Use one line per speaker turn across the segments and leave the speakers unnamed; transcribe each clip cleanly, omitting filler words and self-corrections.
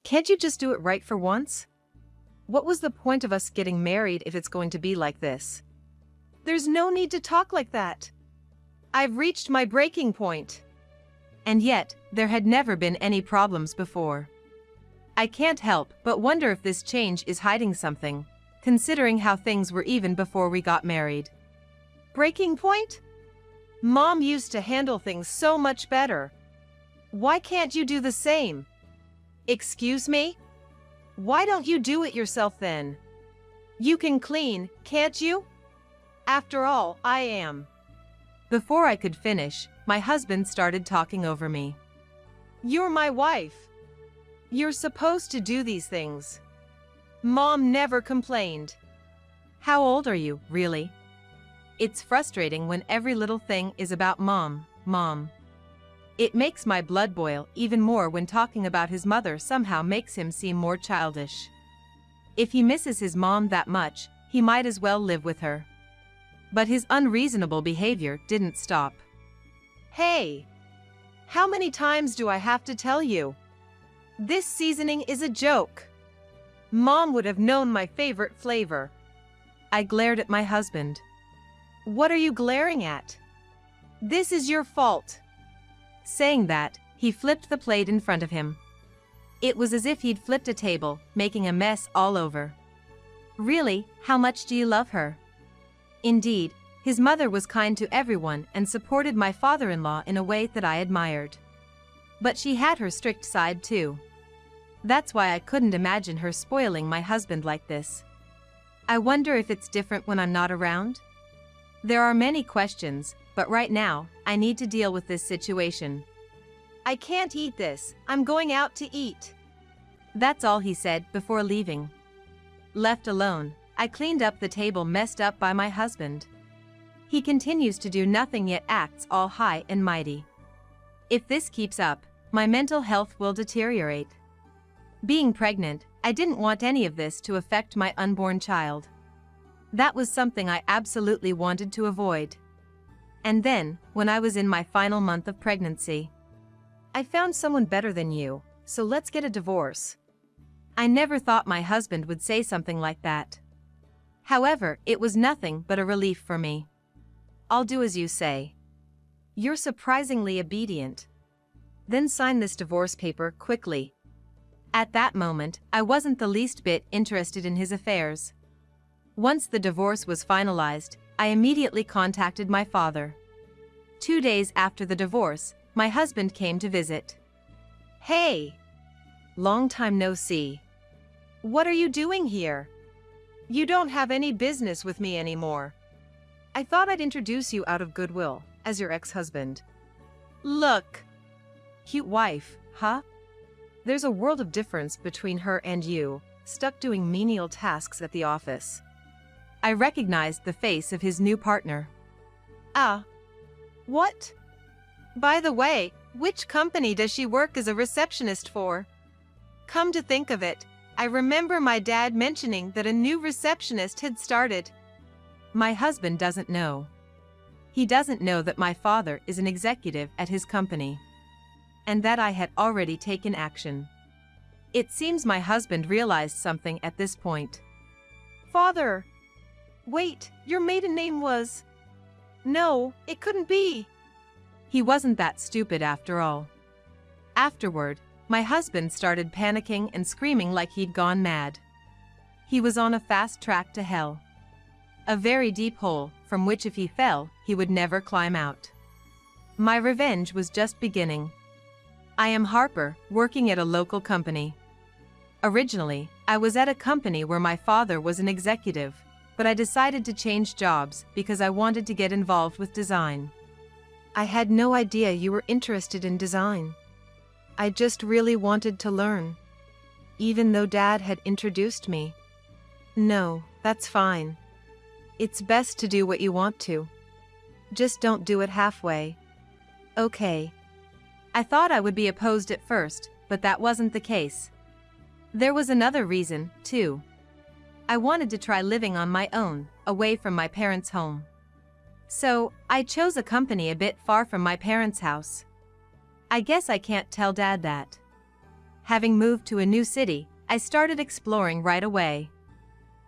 Can't you just do it right for once? What was the point of us getting married if it's going to be like this? There's no need to talk like that. I've reached my breaking point. And yet, there had never been any problems before. I can't help but wonder if this change is hiding something, considering how things were even before we got married. Breaking point? Mom used to handle things so much better. Why can't you do the same? Excuse me? Why don't you do it yourself then? You can clean, can't you? After all, I am. Before I could finish, my husband started talking over me. You're my wife. You're supposed to do these things. Mom never complained. How old are you, really? It's frustrating when every little thing is about Mom. It makes my blood boil even more when talking about his mother somehow makes him seem more childish. If he misses his mom that much, he might as well live with her. But his unreasonable behavior didn't stop. Hey! How many times do I have to tell you? This seasoning is a joke. Mom would have known my favorite flavor. I glared at my husband. What are you glaring at? This is your fault. Saying that, he flipped the plate in front of him. It was as if he'd flipped a table, making a mess all over. Really, how much do you love her? Indeed, his mother was kind to everyone and supported my father-in-law in a way that I admired. But she had her strict side too. That's why I couldn't imagine her spoiling my husband like this. I wonder if it's different when I'm not around? There are many questions, but right now, I need to deal with this situation. I can't eat this, I'm going out to eat. That's all he said before leaving. Left alone, I cleaned up the table messed up by my husband. He continues to do nothing yet acts all high and mighty. If this keeps up, my mental health will deteriorate. Being pregnant, I didn't want any of this to affect my unborn child. That was something I absolutely wanted to avoid. And then, when I was in my final month of pregnancy, I found someone better than you, so let's get a divorce. I never thought my husband would say something like that. However, it was nothing but a relief for me. I'll do as you say. You're surprisingly obedient. Then sign this divorce paper quickly. At that moment, I wasn't the least bit interested in his affairs. Once the divorce was finalized, I immediately contacted my father. 2 days after the divorce, my husband came to visit. Hey! Long time no see. What are you doing here? You don't have any business with me anymore. I thought I'd introduce you out of goodwill, as your ex-husband. Look! Cute wife, huh? There's a world of difference between her and you, stuck doing menial tasks at the office. I recognized the face of his new partner. What? By the way, which company does she work as a receptionist for? Come to think of it, I remember my dad mentioning that a new receptionist had started. My husband doesn't know. He doesn't know that my father is an executive at his company, and that I had already taken action. It seems my husband realized something at this point. Father! Wait, your maiden name was… No, it couldn't be. He wasn't that stupid after all. Afterward, my husband started panicking and screaming like he'd gone mad. He was on a fast track to hell. A very deep hole, from which if he fell, he would never climb out. My revenge was just beginning. I am Harper, working at a local company. Originally, I was at a company where my father was an executive, but I decided to change jobs because I wanted to get involved with design. I had no idea you were interested in design. I just really wanted to learn, even though Dad had introduced me. No, that's fine. It's best to do what you want to. Just don't do it halfway. Okay. I thought I would be opposed at first, but that wasn't the case. There was another reason, too. I wanted to try living on my own, away from my parents' home. So, I chose a company a bit far from my parents' house. I guess I can't tell Dad that. Having moved to a new city, I started exploring right away.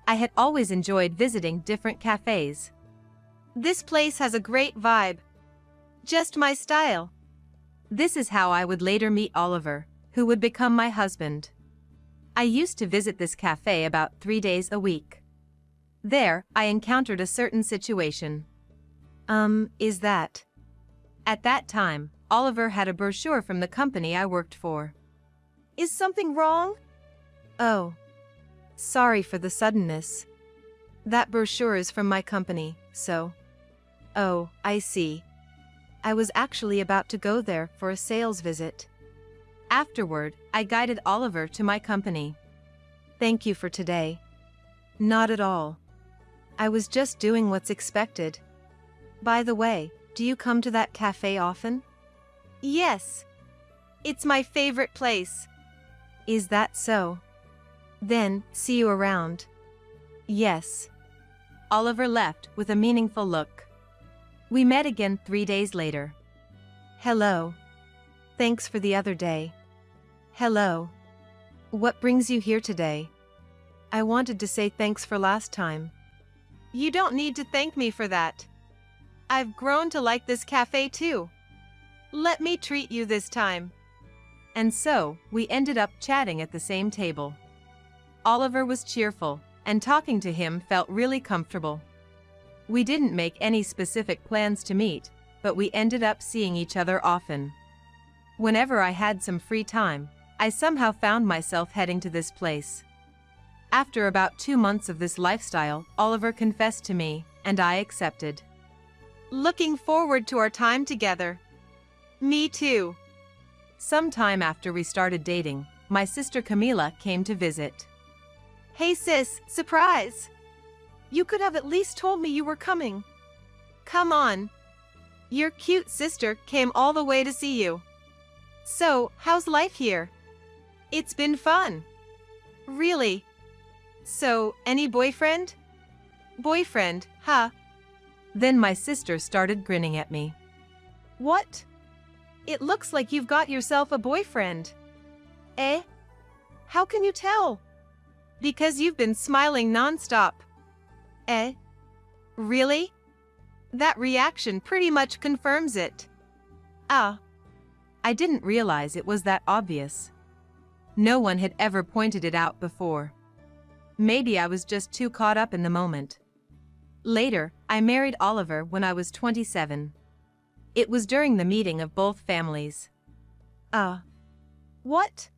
I had always enjoyed visiting different cafes. This place has a great vibe. Just my style. This is how I would later meet Oliver, who would become my husband. I used to visit this cafe about 3 days a week. There, I encountered a certain situation. Is that? At that time, Oliver had a brochure from the company I worked for. Is something wrong? Oh. Sorry for the suddenness. That brochure is from my company, so. Oh, I see. I was actually about to go there for a sales visit. Afterward, I guided Oliver to my company. Thank you for today. Not at all. I was just doing what's expected. By the way, do you come to that cafe often? Yes. It's my favorite place. Is that so? Then, see you around. Yes. Oliver left with a meaningful look. We met again 3 days later. Hello. Thanks for the other day. Hello. What brings you here today? I wanted to say thanks for last time. You don't need to thank me for that. I've grown to like this cafe too. Let me treat you this time. And so, we ended up chatting at the same table. Oliver was cheerful, and talking to him felt really comfortable. We didn't make any specific plans to meet, but we ended up seeing each other often. Whenever I had some free time, I somehow found myself heading to this place. After about 2 months of this lifestyle, Oliver confessed to me, and I accepted. Looking forward to our time together. Me too. Some time after we started dating, my sister Camila came to visit. Hey sis, surprise! You could have at least told me you were coming. Come on. Your cute sister came all the way to see you. So, how's life here? It's been fun. Really? So, any boyfriend? Boyfriend, huh? Then my sister started grinning at me. What? It looks like you've got yourself a boyfriend. Eh? How can you tell? Because you've been smiling nonstop. Eh? Really? That reaction pretty much confirms it. Ah. I didn't realize it was that obvious. No one had ever pointed it out before. Maybe I was just too caught up in the moment. Later, I married Oliver when I was 27. It was during the meeting of both families. What?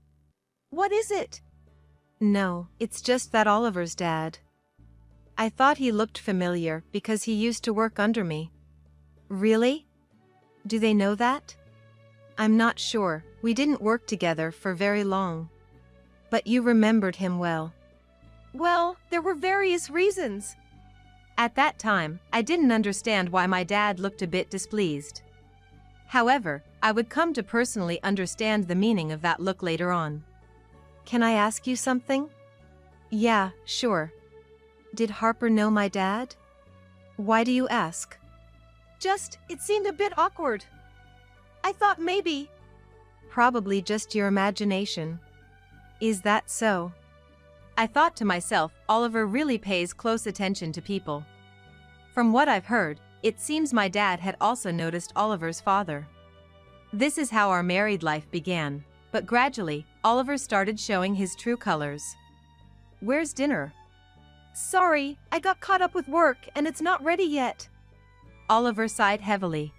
What is it? No, it's just that Oliver's dad. I thought he looked familiar because he used to work under me. Really? Do they know that? I'm not sure, we didn't work together for very long. But you remembered him well. Well, there were various reasons. At that time, I didn't understand why my dad looked a bit displeased. However, I would come to personally understand the meaning of that look later on. Can I ask you something? Yeah, sure. Did Harper know my dad? Why do you ask? It seemed a bit awkward. I thought maybe. Probably just your imagination. Is that so? I thought to myself, Oliver really pays close attention to people. From what I've heard, it seems my dad had also noticed Oliver's father. This is how our married life began, but gradually, Oliver started showing his true colors. Where's dinner? Sorry, I got caught up with work and it's not ready yet. Oliver sighed heavily.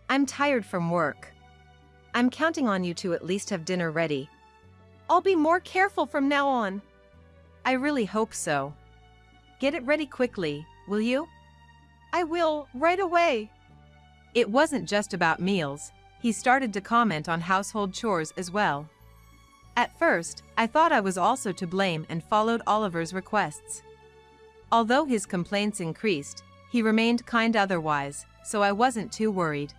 I'm tired from work. I'm counting on you to at least have dinner ready. I'll be more careful from now on. I really hope so. Get it ready quickly, will you? I will, right away. It wasn't just about meals. He started to comment on household chores as well. At first, I thought I was also to blame and followed Oliver's requests. Although his complaints increased, he remained kind otherwise, so I wasn't too worried.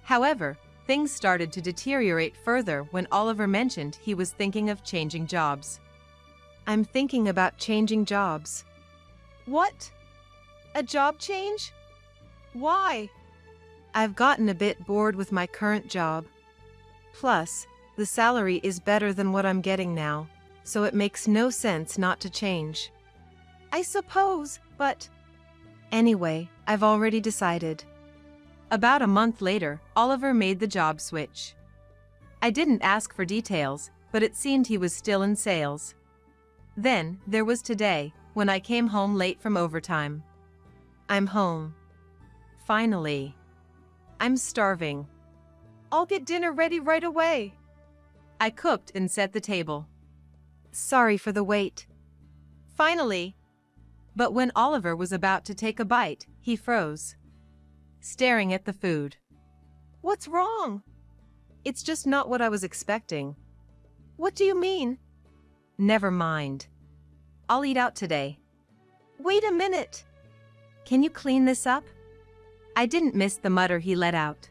However, things started to deteriorate further when Oliver mentioned he was thinking of changing jobs. I'm thinking about changing jobs. What? A job change? Why? I've gotten a bit bored with my current job. Plus, The salary is better than what I'm getting now, so it makes no sense not to change. I suppose, but… Anyway, I've already decided. About a month later, Oliver made the job switch. I didn't ask for details, but it seemed he was still in sales. Then, there was today, when I came home late from overtime. I'm home. Finally. I'm starving. I'll get dinner ready right away. I cooked and set the table. Sorry for the wait. Finally. But when Oliver was about to take a bite, he froze, staring at the food. What's wrong? It's just not what I was expecting. What do you mean? Never mind. I'll eat out today. Wait a minute. Can you clean this up? I didn't miss the mutter he let out.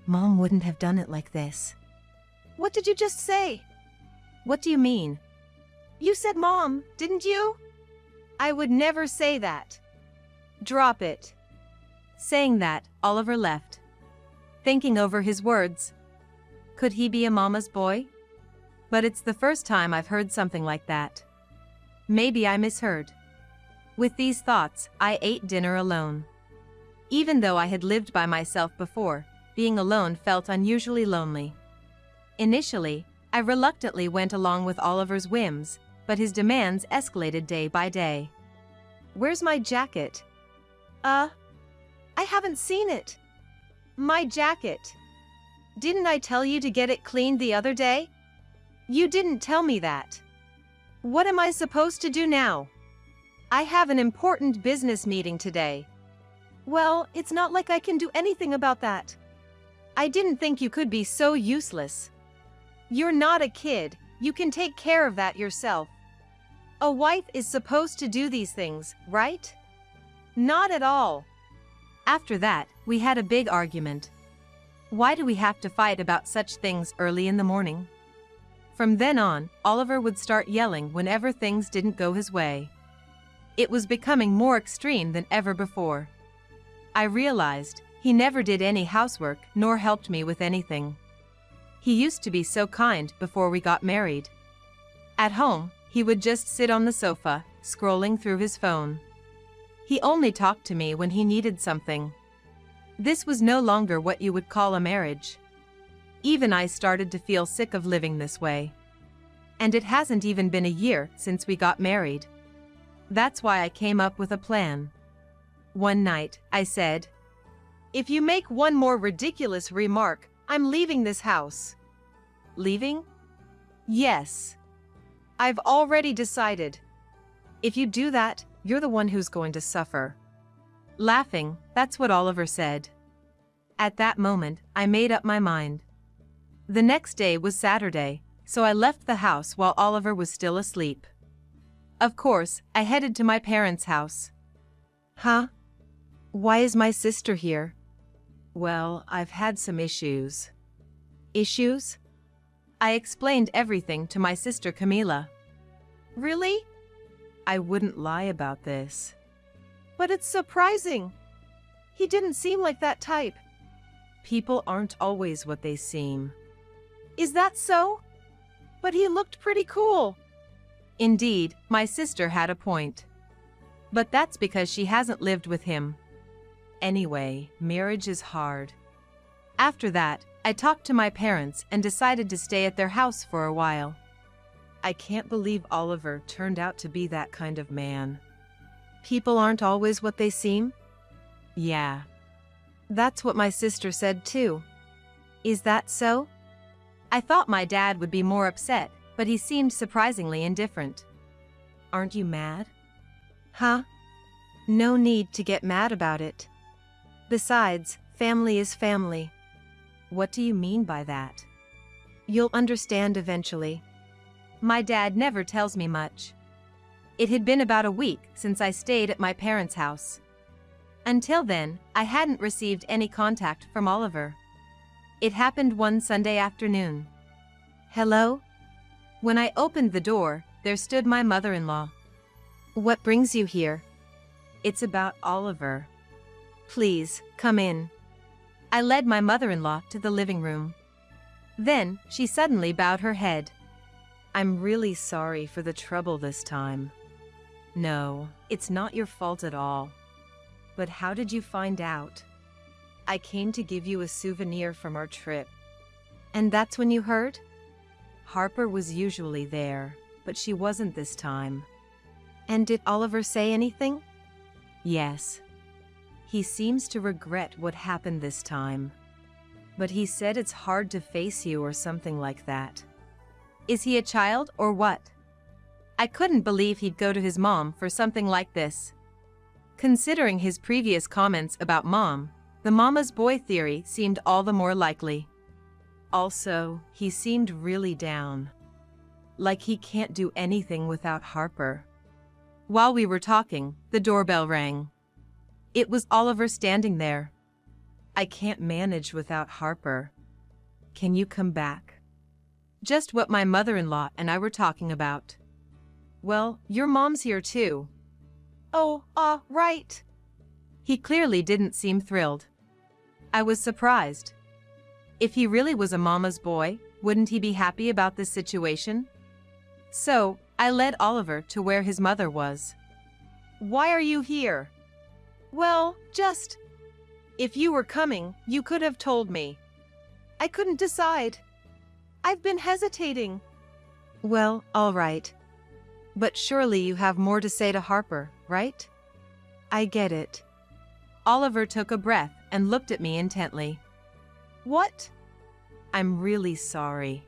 Mom wouldn't have done it like this. What did you just say? What do you mean? You said Mom, didn't you? I would never say that. Drop it. Saying that, Oliver left, thinking over his words. Could he be a mama's boy? But it's the first time I've heard something like that. Maybe I misheard. With these thoughts, I ate dinner alone. Even though I had lived by myself before, being alone felt unusually lonely. Initially, I reluctantly went along with Oliver's whims, but his demands escalated day by day. Where's my jacket? I haven't seen it. My jacket. Didn't I tell you to get it cleaned the other day? You didn't tell me that. What am I supposed to do now? I have an important business meeting today. Well, it's not like I can do anything about that. I didn't think you could be so useless. You're not a kid, you can take care of that yourself. A wife is supposed to do these things, right? Not at all. After that, we had a big argument. Why do we have to fight about such things early in the morning? From then on, Oliver would start yelling whenever things didn't go his way. It was becoming more extreme than ever before. I realized he never did any housework nor helped me with anything. He used to be so kind before we got married. At home, he would just sit on the sofa, scrolling through his phone. He only talked to me when he needed something. This was no longer what you would call a marriage. Even I started to feel sick of living this way. And it hasn't even been a year since we got married. That's why I came up with a plan. One night, I said, "If you make one more ridiculous remark, I'm leaving this house." Leaving? Yes. I've already decided. If you do that, you're the one who's going to suffer. Laughing, that's what Oliver said. At that moment, I made up my mind. The next day was Saturday, so I left the house while Oliver was still asleep. Of course, I headed to my parents' house. Huh? Why is my sister here? Well, I've had some issues. Issues? I explained everything to my sister Camila. Really? I wouldn't lie about this. But it's surprising. He didn't seem like that type. People aren't always what they seem. Is that so? But he looked pretty cool. Indeed, my sister had a point. But that's because she hasn't lived with him. Anyway, marriage is hard. After that, I talked to my parents and decided to stay at their house for a while. I can't believe Oliver turned out to be that kind of man. People aren't always what they seem? Yeah. That's what my sister said too. Is that so? I thought my dad would be more upset, but he seemed surprisingly indifferent. Aren't you mad? Huh? No need to get mad about it. Besides, family is family. What do you mean by that? You'll understand eventually. My dad never tells me much. It had been about a week since I stayed at my parents' house. Until then, I hadn't received any contact from Oliver. It happened one Sunday afternoon. Hello? When I opened the door, there stood my mother-in-law. What brings you here? It's about Oliver. Please, come in. I led my mother-in-law to the living room. Then, she suddenly bowed her head. I'm really sorry for the trouble this time. No, it's not your fault at all. But how did you find out? I came to give you a souvenir from our trip. And that's when you heard? Harper was usually there, but she wasn't this time. And did Oliver say anything? Yes. He seems to regret what happened this time. But he said it's hard to face you or something like that. Is he a child or what? I couldn't believe he'd go to his mom for something like this. Considering his previous comments about mom, the mama's boy theory seemed all the more likely. Also, he seemed really down. Like he can't do anything without Harper. While we were talking, the doorbell rang. It was Oliver standing there. I can't manage without Harper. Can you come back? Just what my mother-in-law and I were talking about. Well, your mom's here too. Oh, right. He clearly didn't seem thrilled. I was surprised. If he really was a mama's boy, wouldn't he be happy about this situation? So, I led Oliver to where his mother was. Why are you here? Well, just... If you were coming, you could have told me. I couldn't decide. I've been hesitating. Well, all right. But surely you have more to say to Harper, right? I get it. Oliver took a breath and looked at me intently. What? I'm really sorry.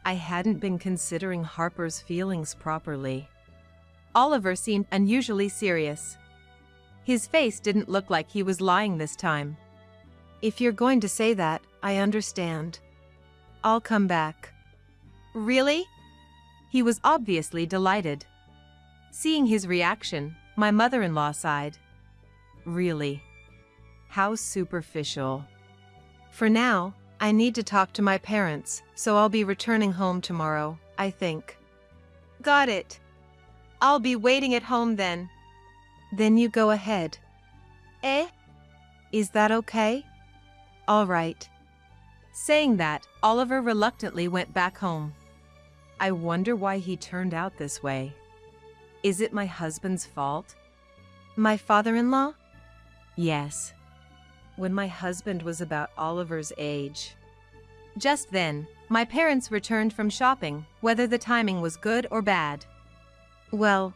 I hadn't been considering Harper's feelings properly. Oliver seemed unusually serious. His face didn't look like he was lying this time. If you're going to say that, I understand. I'll come back. Really? He was obviously delighted. Seeing his reaction, my mother-in-law sighed. Really? How superficial. For now, I need to talk to my parents, so I'll be returning home tomorrow, I think. Got it. I'll be waiting at home then. Then you go ahead. Eh? Is that okay? All right. Saying that, Oliver reluctantly went back home. I wonder why he turned out this way. Is it my husband's fault? My father-in-law? Yes. When my husband was about Oliver's age. Just then, my parents returned from shopping, whether the timing was good or bad. Well,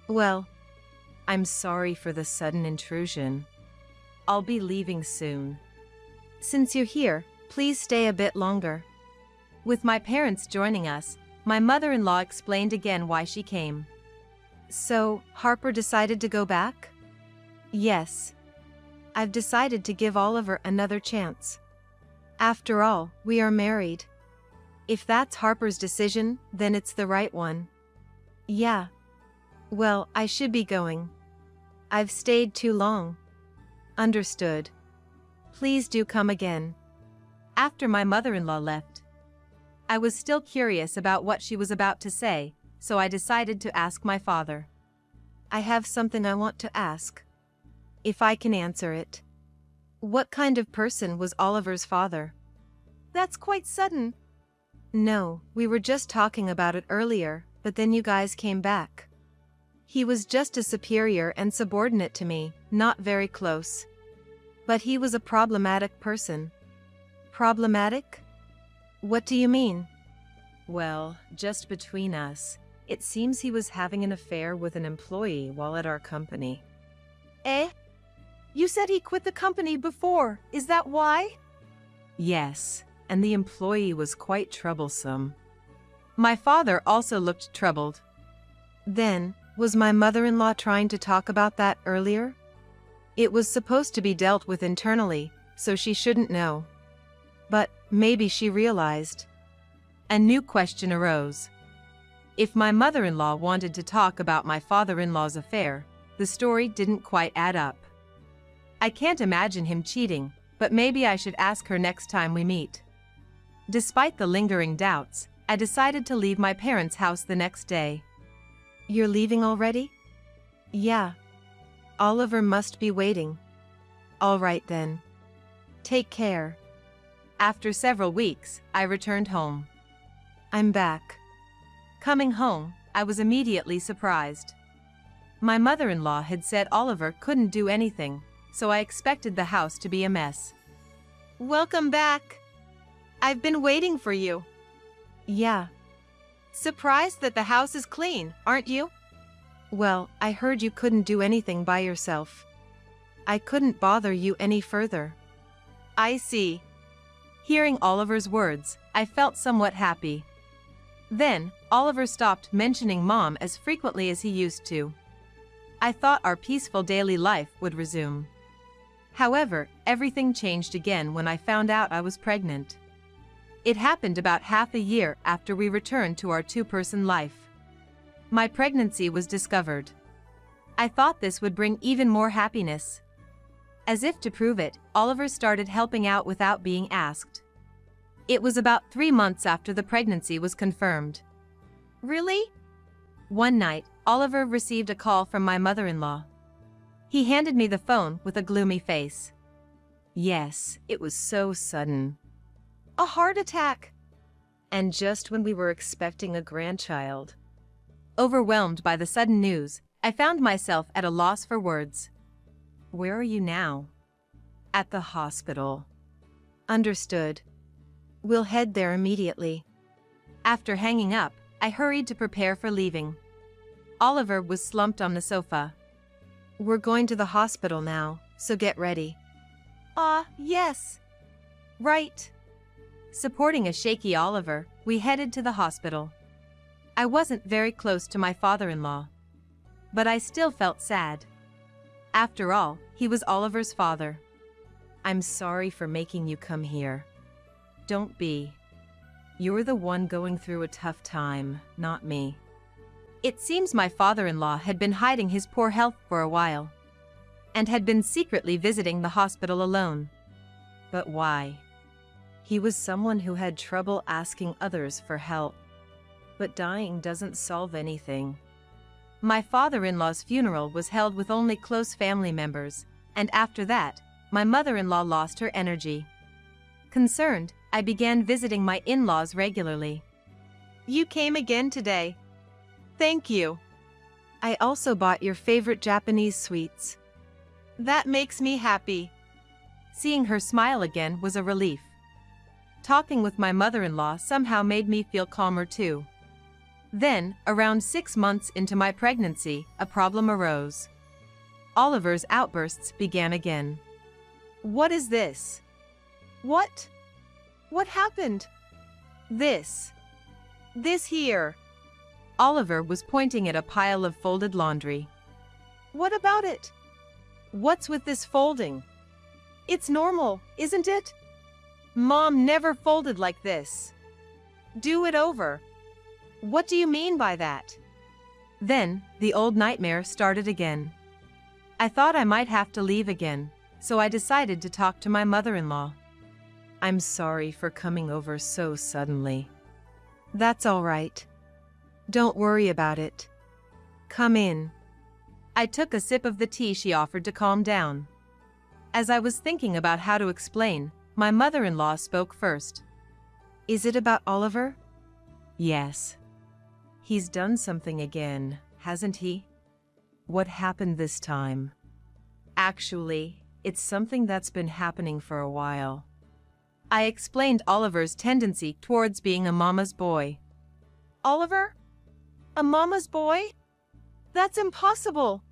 I'm sorry for the sudden intrusion. I'll be leaving soon. Since you're here, please stay a bit longer. With my parents joining us, my mother-in-law explained again why she came. So, Harper decided to go back? Yes. I've decided to give Oliver another chance. After all, we are married. If that's Harper's decision, then it's the right one. Yeah. Well, I should be going. I've stayed too long. Understood. Please do come again. After my mother-in-law left, I was still curious about what she was about to say, so I decided to ask my father. I have something I want to ask. If I can answer it. What kind of person was Oliver's father? That's quite sudden. No, we were just talking about it earlier, but then you guys came back. He was just a superior and subordinate to me, not very close. But he was a problematic person. Problematic? What do you mean? Well, just between us, it seems he was having an affair with an employee while at our company. Eh? You said he quit the company before, is that why? Yes, and the employee was quite troublesome. My father also looked troubled. Then, was my mother-in-law trying to talk about that earlier? It was supposed to be dealt with internally, so she shouldn't know. But maybe she realized. A new question arose. If my mother-in-law wanted to talk about my father-in-law's affair, the story didn't quite add up. I can't imagine him cheating, but maybe I should ask her next time we meet. Despite the lingering doubts, I decided to leave my parents' house the next day. You're leaving already? Yeah. Oliver must be waiting. All right then. Take care. After several weeks, I returned home. I'm back. Coming home, I was immediately surprised. My mother-in-law had said Oliver couldn't do anything, so I expected the house to be a mess. Welcome back. I've been waiting for you. Yeah. Surprised that the house is clean, aren't you? Well, I heard you couldn't do anything by yourself. I couldn't bother you any further. I see. Hearing Oliver's words, I felt somewhat happy. Then, Oliver stopped mentioning Mom as frequently as he used to. I thought our peaceful daily life would resume. However, everything changed again when I found out I was pregnant. It happened about half a year after we returned to our two-person life. My pregnancy was discovered. I thought this would bring even more happiness. As if to prove it, Oliver started helping out without being asked. It was about 3 months after the pregnancy was confirmed. Really? One night, Oliver received a call from my mother-in-law. He handed me the phone with a gloomy face. Yes, it was so sudden. A heart attack! And just when we were expecting a grandchild. Overwhelmed by the sudden news, I found myself at a loss for words. Where are you now? At the hospital. Understood. We'll head there immediately. After hanging up, I hurried to prepare for leaving. Oliver was slumped on the sofa. We're going to the hospital now, so get ready. Yes. Right. Supporting a shaky Oliver, we headed to the hospital. I wasn't very close to my father-in-law, but I still felt sad. After all, he was Oliver's father. I'm sorry for making you come here. Don't be. You're the one going through a tough time, not me. It seems my father-in-law had been hiding his poor health for a while, and had been secretly visiting the hospital alone. But why? He was someone who had trouble asking others for help. But dying doesn't solve anything. My father-in-law's funeral was held with only close family members, and after that, my mother-in-law lost her energy. Concerned, I began visiting my in-laws regularly. You came again today. Thank you. I also bought your favorite Japanese sweets. That makes me happy. Seeing her smile again was a relief. Talking with my mother-in-law somehow made me feel calmer too. Then, around 6 months into my pregnancy, a problem arose. Oliver's outbursts began again. What is this? What? What happened? This here. Oliver was pointing at a pile of folded laundry. What about it? What's with this folding? It's normal, isn't it? Mom never folded like this. Do it over. What do you mean by that? Then, the old nightmare started again. I thought I might have to leave again, so I decided to talk to my mother-in-law. I'm sorry for coming over so suddenly. That's all right. Don't worry about it. Come in. I took a sip of the tea she offered to calm down. As I was thinking about how to explain, my mother-in-law spoke first. Is it about Oliver? Yes. He's done something again, hasn't he? What happened this time? Actually, it's something that's been happening for a while. I explained Oliver's tendency towards being a mama's boy. Oliver? A mama's boy? That's impossible.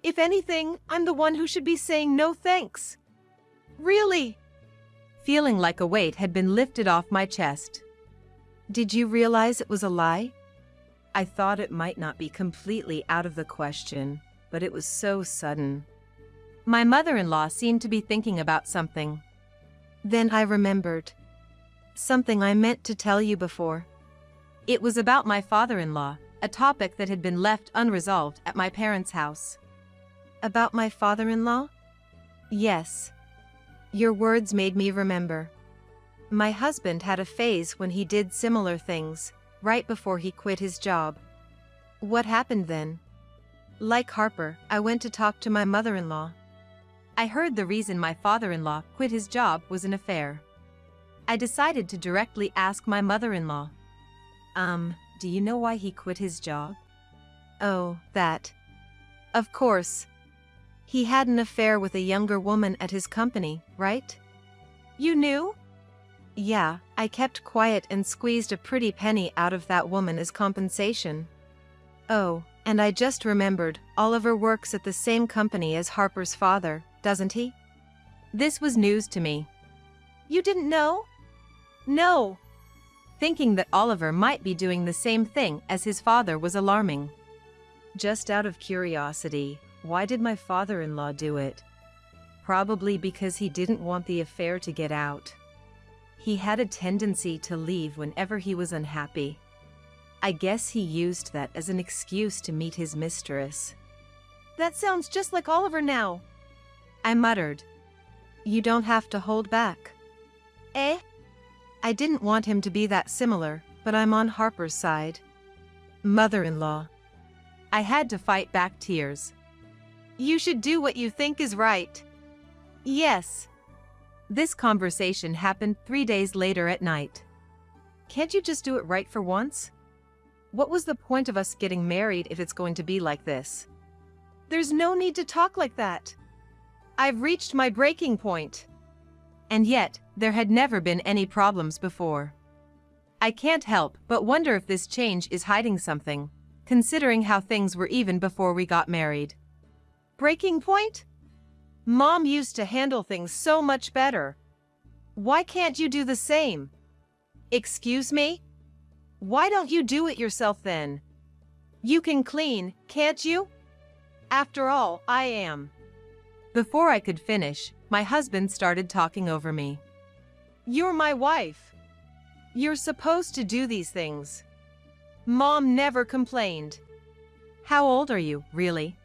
If anything, I'm the one who should be saying no thanks. Really? Feeling like a weight had been lifted off my chest. Did you realize it was a lie? I thought it might not be completely out of the question, but it was so sudden. My mother-in-law seemed to be thinking about something. Then I remembered. Something I meant to tell you before. It was about my father-in-law, a topic that had been left unresolved at my parents' house. About my father-in-law? Yes. Your words made me remember. My husband had a phase when he did similar things, right before he quit his job. What happened then? Like Harper, I went to talk to my mother-in-law. I heard the reason my father-in-law quit his job was an affair. I decided to directly ask my mother-in-law. Do you know why he quit his job? Oh, that. Of course. He had an affair with a younger woman at his company, right? You knew? Yeah, I kept quiet and squeezed a pretty penny out of that woman as compensation. Oh, and I just remembered, Oliver works at the same company as Harper's father, doesn't he? This was news to me. You didn't know? No. Thinking that Oliver might be doing the same thing as his father was alarming. Just out of curiosity, why did my father-in-law do it? Probably because he didn't want the affair to get out. He had a tendency to leave whenever he was unhappy. I guess he used that as an excuse to meet his mistress. That sounds just like Oliver now. I muttered. You don't have to hold back. Eh? I didn't want him to be that similar, but I'm on Harper's side. Mother-in-law. I had to fight back tears. You should do what you think is right. Yes. This conversation happened 3 days later at night. Can't you just do it right for once? What was the point of us getting married if it's going to be like this? There's no need to talk like that. I've reached my breaking point. And yet, there had never been any problems before. I can't help but wonder if this change is hiding something, considering how things were even before we got married. Breaking point? Mom used to handle things so much better. Why can't you do the same? Excuse me? Why don't you do it yourself then? You can clean, can't you? After all, I am. Before I could finish, my husband started talking over me. You're my wife. You're supposed to do these things. Mom never complained. How old are you, really?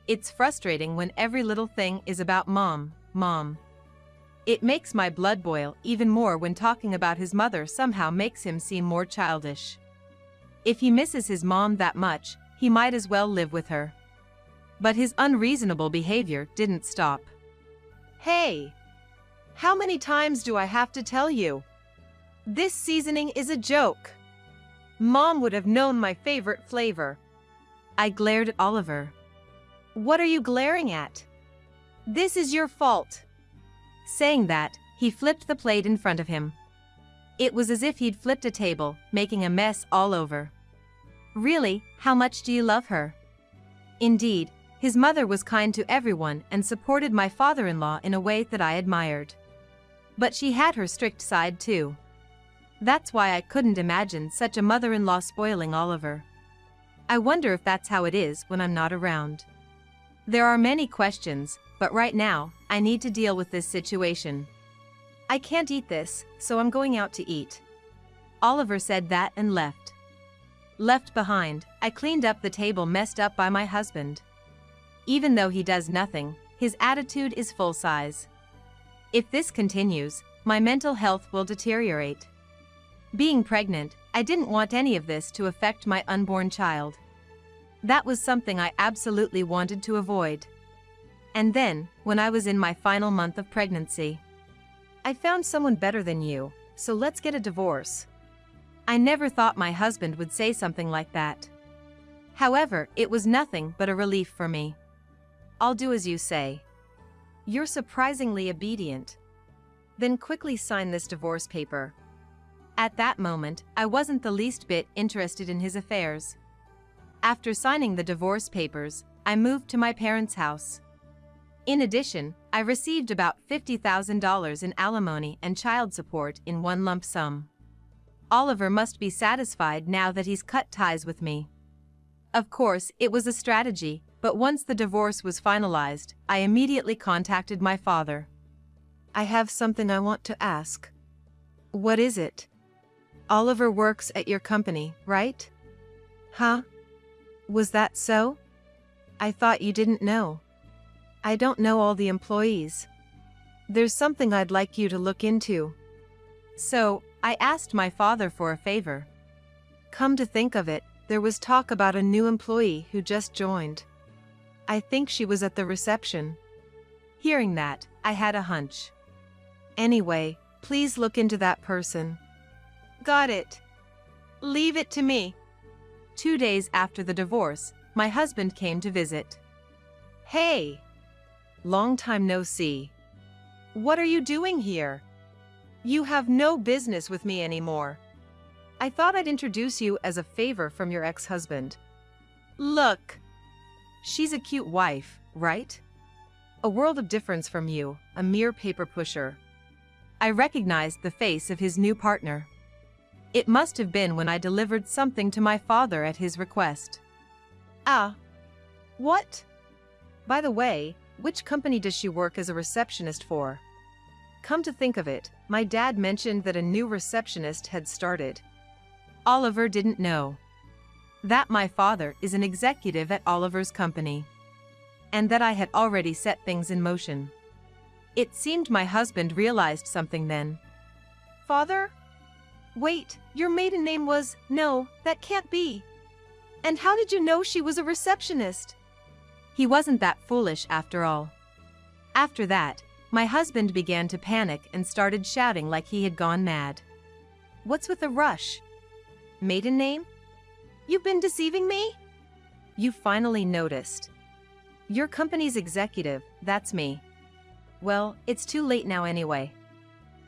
It's frustrating when every little thing is about Mom. It makes my blood boil even more when talking about his mother somehow makes him seem more childish. If he misses his mom that much, he might as well live with her. But his unreasonable behavior didn't stop. Hey! How many times do I have to tell you? This seasoning is a joke. Mom would have known my favorite flavor. I glared at Oliver. What are you glaring at? This is your fault. Saying that, he flipped the plate in front of him. It was as if he'd flipped a table, making a mess all over. Really, how much do you love her? Indeed, his mother was kind to everyone and supported my father-in-law in a way that I admired. But she had her strict side too. That's why I couldn't imagine such a mother-in-law spoiling Oliver. I wonder if that's how it is when I'm not around. There are many questions, but right now, I need to deal with this situation. I can't eat this, so I'm going out to eat. Oliver said that and left. Left behind, I cleaned up the table messed up by my husband. Even though he does nothing, his attitude is full size. If this continues, my mental health will deteriorate. Being pregnant, I didn't want any of this to affect my unborn child. That was something I absolutely wanted to avoid. And then, when I was in my final month of pregnancy, I found someone better than you, so let's get a divorce. I never thought my husband would say something like that. However, it was nothing but a relief for me. I'll do as you say. You're surprisingly obedient. Then quickly sign this divorce paper. At that moment, I wasn't the least bit interested in his affairs. After signing the divorce papers, I moved to my parents' house. In addition, I received about $50,000 in alimony and child support in one lump sum. Oliver must be satisfied now that he's cut ties with me. Of course, it was a strategy, but once the divorce was finalized, I immediately contacted my father. I have something I want to ask. What is it? Oliver works at your company, right? Huh? Was that so? I thought you didn't know. I don't know all the employees. There's something I'd like you to look into. So, I asked my father for a favor. Come to think of it, there was talk about a new employee who just joined. I think she was at the reception. Hearing that, I had a hunch. Anyway, Please look into that person. Got it. Leave it to me. 2 days after the divorce, my husband came to visit. Hey! Long time no see. What are you doing here? You have no business with me anymore. I thought I'd introduce you as a favor from your ex-husband. Look. She's a cute wife, right? A world of difference from you, a mere paper pusher. I recognized the face of his new partner. It must have been when I delivered something to my father at his request. Ah. What? By the way, which company does she work as a receptionist for? Come to think of it, my dad mentioned that a new receptionist had started. Oliver didn't know that my father is an executive at Oliver's company, and that I had already set things in motion. It seemed my husband realized something then. Father? Wait, your maiden name was… No, that can't be. And how did you know she was a receptionist? He wasn't that foolish after all. After that, my husband began to panic and started shouting like he had gone mad. What's with the rush? Maiden name? You've been deceiving me? You finally noticed. Your company's executive, that's me. Well, it's too late now anyway.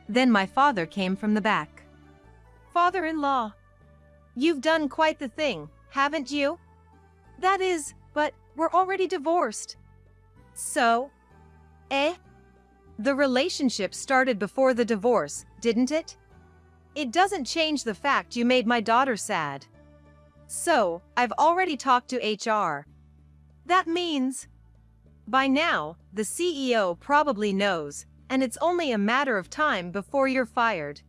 Then my father came from the back. Father-in-law. You've done quite the thing, haven't you? That is, but we're already divorced. So? Eh? The relationship started before the divorce, didn't it? It doesn't change the fact you made my daughter sad. So, I've already talked to HR. That means… By now, the CEO probably knows, and it's only a matter of time before you're fired.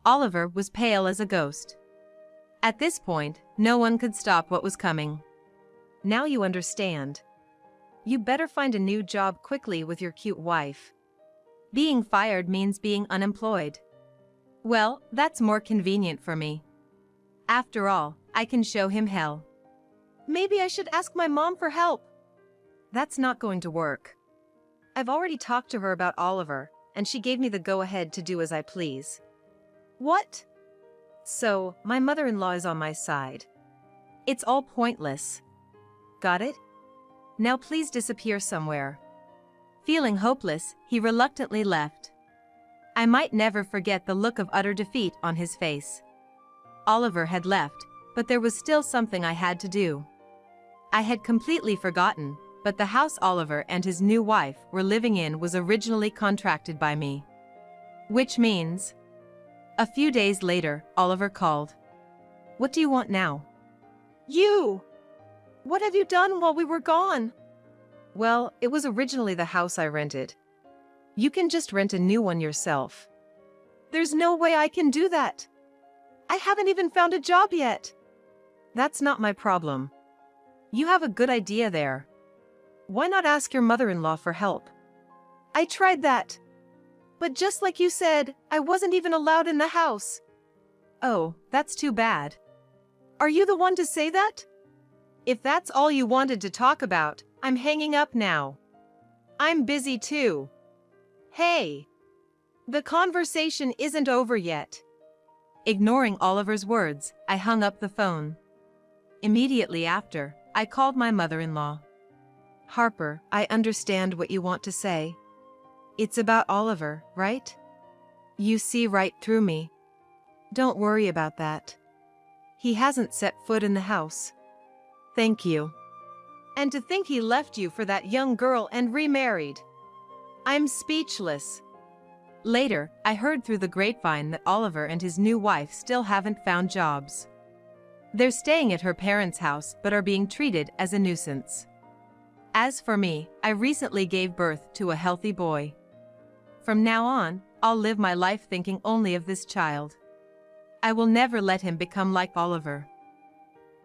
Oliver was pale as a ghost. At this point, no one could stop what was coming. Now you understand. You better find a new job quickly with your cute wife. Being fired means being unemployed. Well, that's more convenient for me. After all, I can show him hell. Maybe I should ask my mom for help. That's not going to work. I've already talked to her about Oliver, and she gave me the go-ahead to do as I please. What? So, my mother-in-law is on my side. It's all pointless. Got it? Now please disappear somewhere. Feeling hopeless, he reluctantly left. I might never forget the look of utter defeat on his face. Oliver had left, but there was still something I had to do. I had completely forgotten, but the house Oliver and his new wife were living in was originally contracted by me. Which means… A few days later, Oliver called. What do you want now? You! What have you done while we were gone? Well, it was originally the house I rented. You can just rent a new one yourself. There's no way I can do that. I haven't even found a job yet. That's not my problem. You have a good idea there. Why not ask your mother-in-law for help? I tried that. But just like you said, I wasn't even allowed in the house. Oh, that's too bad. Are you the one to say that? If that's all you wanted to talk about, I'm hanging up now. I'm busy too. Hey! The conversation isn't over yet. Ignoring Oliver's words, I hung up the phone. Immediately after, I called my mother-in-law. Harper, I understand what you want to say. It's about Oliver, right? You see right through me. Don't worry about that. He hasn't set foot in the house. Thank you. And to think he left you for that young girl and remarried. I'm speechless. Later, I heard through the grapevine that Oliver and his new wife still haven't found jobs. They're staying at her parents' house but are being treated as a nuisance. As for me, I recently gave birth to a healthy boy. From now on, I'll live my life thinking only of this child. I will never let him become like Oliver.